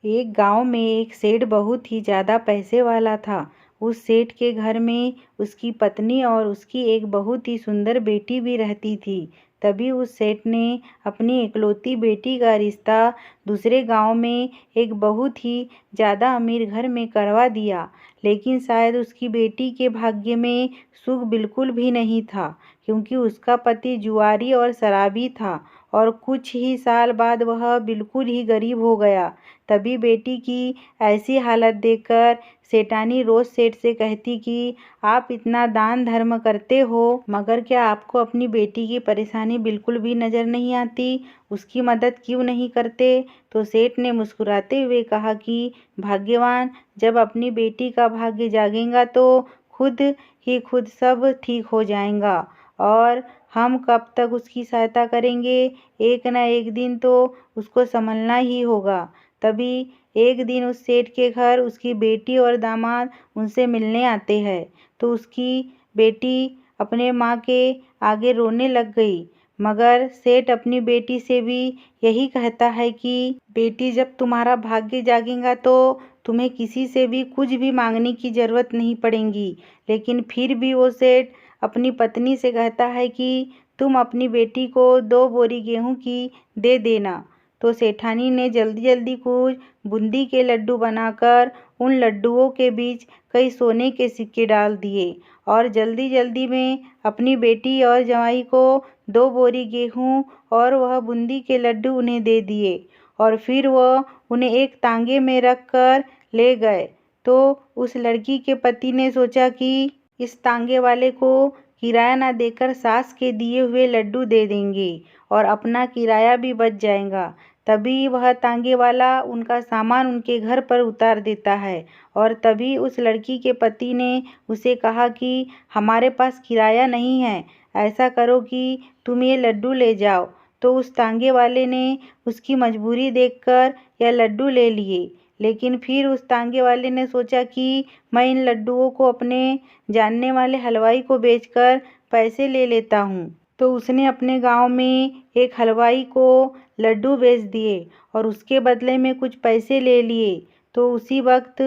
एक गांव में एक सेठ बहुत ही ज़्यादा पैसे वाला था। उस सेठ के घर में उसकी पत्नी और उसकी एक बहुत ही सुंदर बेटी भी रहती थी। तभी उस सेठ ने अपनी इकलौती बेटी का रिश्ता दूसरे गांव में एक बहुत ही ज़्यादा अमीर घर में करवा दिया। लेकिन शायद उसकी बेटी के भाग्य में सुख बिल्कुल भी नहीं था, क्योंकि उसका पति जुआरी और शराबी था और कुछ ही साल बाद वह बिल्कुल ही गरीब हो गया। तभी बेटी की ऐसी हालत देखकर सेठानी रोज सेठ से कहती कि आप इतना दान धर्म करते हो, मगर क्या आपको अपनी बेटी की परेशानी बिल्कुल भी नज़र नहीं आती? उसकी मदद क्यों नहीं करते? तो सेठ ने मुस्कुराते हुए कहा कि भाग्यवान जब अपनी बेटी का भाग्य जागेगा तो खुद ही खुद सब ठीक हो जाएगा, और हम कब तक उसकी सहायता करेंगे? एक न एक दिन तो उसको संभलना ही होगा। तभी एक दिन उस सेठ के घर उसकी बेटी और दामाद उनसे मिलने आते हैं, तो उसकी बेटी अपने माँ के आगे रोने लग गई। मगर सेठ अपनी बेटी से भी यही कहता है कि बेटी जब तुम्हारा भाग्य जागेगा तो तुम्हें किसी से भी कुछ भी मांगने की ज़रूरत नहीं पड़ेगी। लेकिन फिर भी वो सेठ अपनी पत्नी से कहता है कि तुम अपनी बेटी को 2 बोरी गेहूं की दे देना। तो सेठानी ने जल्दी जल्दी कुछ बूंदी के लड्डू बनाकर उन लड्डुओं के बीच कई सोने के सिक्के डाल दिए और जल्दी जल्दी में अपनी बेटी और जवाई को 2 बोरी गेहूं और वह बूंदी के लड्डू उन्हें दे दिए, और फिर वह उन्हें एक तांगे में रख कर ले गए। तो उस लड़की के पति ने सोचा कि इस तांगे वाले को किराया ना देकर सास के दिए हुए लड्डू दे देंगे और अपना किराया भी बच जाएगा। तभी वह तांगे वाला उनका सामान उनके घर पर उतार देता है, और तभी उस लड़की के पति ने उसे कहा कि हमारे पास किराया नहीं है, ऐसा करो कि तुम ये लड्डू ले जाओ। तो उस तांगे वाले ने उसकी मजबूरी देखकर यह लड्डू ले लिए। लेकिन फिर उस तांगे वाले ने सोचा कि मैं इन लड्डुओं को अपने जानने वाले हलवाई को बेचकर पैसे ले लेता हूँ। तो उसने अपने गांव में एक हलवाई को लड्डू बेच दिए और उसके बदले में कुछ पैसे ले लिए। तो उसी वक्त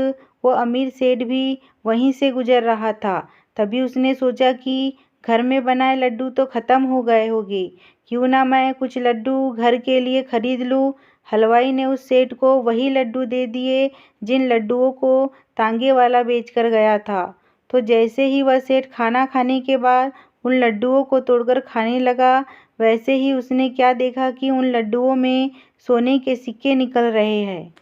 वो अमीर सेठ भी वहीं से गुजर रहा था। तभी उसने सोचा कि घर में बनाए लड्डू तो ख़त्म हो गए होंगे, क्यों ना मैं कुछ लड्डू घर के लिए खरीद लूँ। हलवाई ने उस सेठ को वही लड्डू दे दिए जिन लड्डुओं को तांगे वाला बेचकर गया था। तो जैसे ही वह सेठ खाना खाने के बाद उन लड्डुओं को तोड़कर खाने लगा, वैसे ही उसने क्या देखा कि उन लड्डुओं में सोने के सिक्के निकल रहे हैं।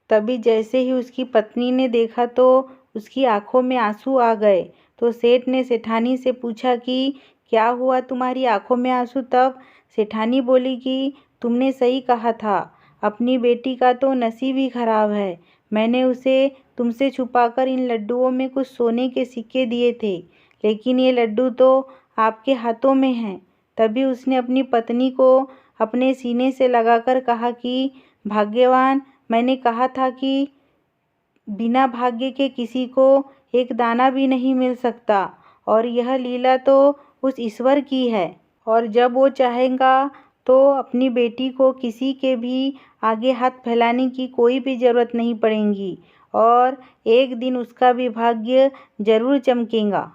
तभी जैसे ही उसकी पत्नी ने देखा तो उसकी आंखों में आंसू आ गए। तो सेठ ने सेठानी से पूछा कि क्या हुआ तुम्हारी आंखों में आंसू? तब सेठानी बोली कि तुमने सही कहा था, अपनी बेटी का तो नसीब ही खराब है। मैंने उसे तुमसे छुपाकर इन लड्डुओं में कुछ सोने के सिक्के दिए थे, लेकिन ये लड्डू तो आपके हाथों में हैं। तभी उसने अपनी पत्नी को अपने सीने से लगाकर कहा कि भाग्यवान, मैंने कहा था कि बिना भाग्य के किसी को एक दाना भी नहीं मिल सकता, और यह लीला तो उस ईश्वर की है, और जब वो चाहेगा तो अपनी बेटी को किसी के भी आगे हाथ फैलाने की कोई भी ज़रूरत नहीं पड़ेगी, और एक दिन उसका भी भाग्य जरूर चमकेगा।